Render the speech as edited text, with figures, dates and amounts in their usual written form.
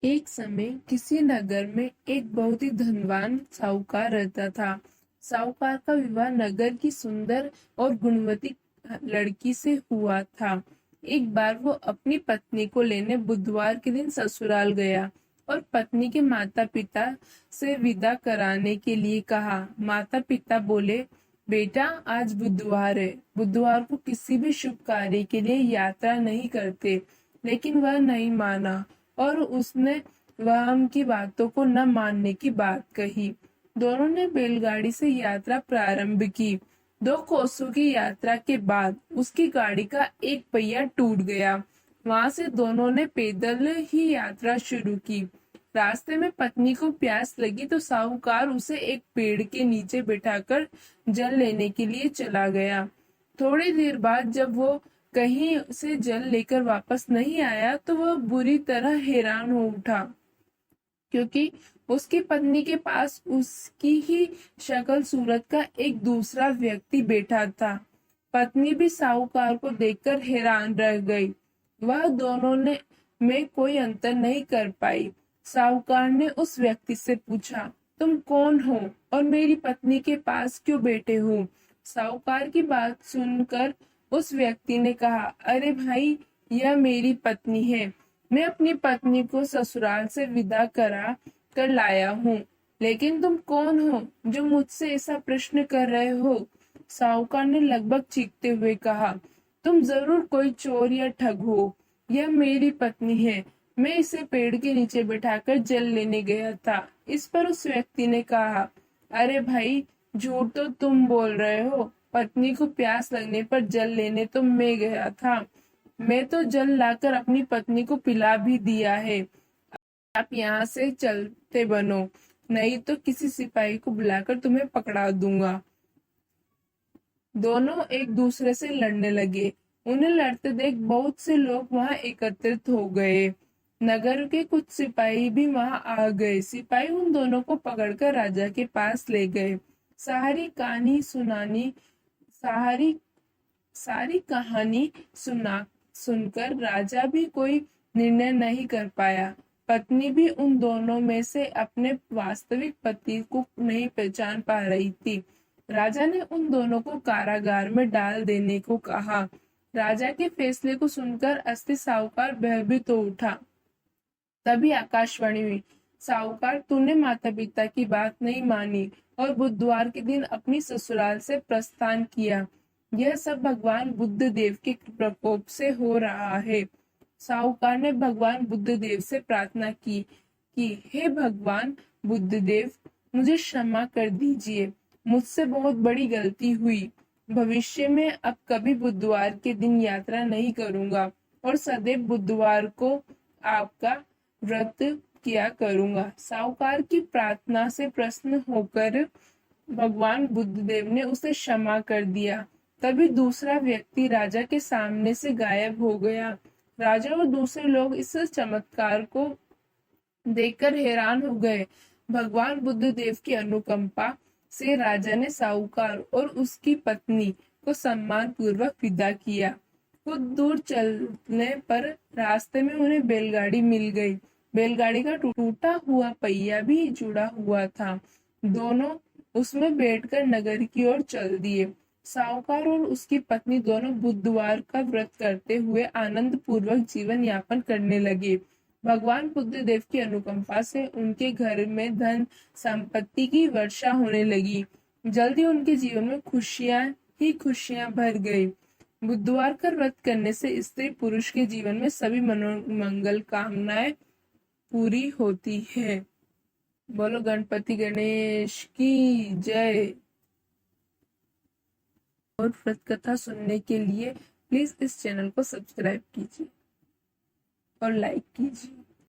एक समय किसी नगर में एक बहुत ही धनवान साहूकार रहता था। साहूकार का विवाह नगर की सुंदर और गुणवती लड़की से हुआ था। एक बार वो अपनी पत्नी को लेने बुधवार के दिन ससुराल गया और पत्नी के माता पिता से विदा कराने के लिए कहा। माता पिता बोले, बेटा आज बुधवार है, बुधवार को किसी भी शुभ कार्य के लिए यात्रा नहीं करते। लेकिन वह नहीं माना और उसने वह की बातों को न मानने की बात कही। दोनों ने बैलगाड़ी से यात्रा प्रारंभ की। 2 कोसों की यात्रा के बाद उसकी गाड़ी का एक पहिया टूट गया। वहां से दोनों ने पैदल ही यात्रा शुरू की। रास्ते में पत्नी को प्यास लगी तो साहूकार उसे एक पेड़ के नीचे बिठाकर जल लेने के लिए चला गया। थोड़ी देर बाद जब वो कहीं से जल लेकर वापस नहीं आया तो वह बुरी तरह हैरान हो उठा, क्योंकि उसकी पत्नी के पास उसकी ही शक्ल सूरत का एक दूसरा व्यक्ति बैठा था। पत्नी भी साहूकार को देखकर हैरान रह गई। वह दोनों ने में कोई अंतर नहीं कर पाई। साहूकार ने उस व्यक्ति से पूछा, तुम कौन हो और मेरी पत्नी के पास क्यों बैठे हो? साहूकार की बात सुनकर उस व्यक्ति ने कहा, अरे भाई, यह मेरी पत्नी है। मैं अपनी पत्नी को ससुराल से विदा करा कर लाया हूँ। लेकिन तुम कौन हो जो मुझसे ऐसा प्रश्न कर रहे हो? साहूकार ने लगभग चीखते हुए कहा, तुम जरूर कोई चोर या ठग हो। यह मेरी पत्नी है। मैं इसे पेड़ के नीचे बिठाकर जल लेने गया था। इस पर उस व्यक्ति ने कहा, अरे भाई, झूठ तो तुम बोल रहे हो। पत्नी को प्यास लगने पर जल लेने तो मैं गया था। मैं तो जल लाकर अपनी पत्नी को पिला भी दिया है। आप यहाँ से चलते बनो, नहीं तो किसी सिपाही को बुलाकर तुम्हें पकड़ा दूंगा। दोनों एक दूसरे से लड़ने लगे। उन्हें लड़ते देख बहुत से लोग वहां एकत्रित हो गए। नगर के कुछ सिपाही भी वहां आ गए। सिपाही उन दोनों को पकड़कर राजा के पास ले गए। सारी कहानी सुनानी सारी सारी कहानी सुनकर राजा भी कोई निर्णय नहीं कर पाया। पत्नी भी उन दोनों में से अपने वास्तविक पति को नहीं पहचान पा रही थी। राजा ने उन दोनों को कारागार में डाल देने को कहा। राजा के फैसले को सुनकर अस्थि साहूकार भयभीत हो उठा। तभी आकाशवाणी हुई, साहूकार, तूने माता पिता की बात नहीं मानी और बुधवार के दिन अपनी ससुराल से प्रस्थान किया। यह सब भगवान बुद्ध देव के प्रकोप से हो रहा है। साहूकार ने भगवान बुद्ध देव से प्रार्थना की कि हे भगवान बुद्ध देव, मुझे क्षमा कर दीजिए। मुझसे बहुत बड़ी गलती हुई। भविष्य में अब कभी बुधवार के दिन यात्रा नहीं करूंगा और सदैव बुधवार को आपका व्रत किया करूंगा। साहूकार की प्रार्थना से प्रसन्न होकर भगवान बुद्ध देव ने उसे क्षमा कर दिया। तभी दूसरा व्यक्ति राजा के सामने से गायब हो गया। राजा और दूसरे लोग इस चमत्कार को देखकर हैरान हो गए। भगवान बुद्ध देव की अनुकंपा से राजा ने साहूकार और उसकी पत्नी को सम्मान पूर्वक विदा किया। कुछ दूर चलने पर रास्ते में उन्हें बैलगाड़ी मिल गई। बैलगाड़ी का टूटा हुआ पहिया भी जुड़ा हुआ था। दोनों उसमें बैठकर नगर की ओर चल दिए। साहूकार और उसकी पत्नी दोनों बुधवार का व्रत करते हुए आनंद पूर्वक जीवन यापन करने लगे। भगवान बुद्ध देव की अनुकंपा से उनके घर में धन संपत्ति की वर्षा होने लगी। जल्दी उनके जीवन में खुशियां ही खुशियां भर गई। बुधवार का व्रत करने से स्त्री पुरुष के जीवन में सभी मनोमंगल कामनाएं पूरी होती है। बोलो गणपति गणेश की जय। और व्रत कथा सुनने के लिए प्लीज इस चैनल को सब्सक्राइब कीजिए और लाइक कीजिए।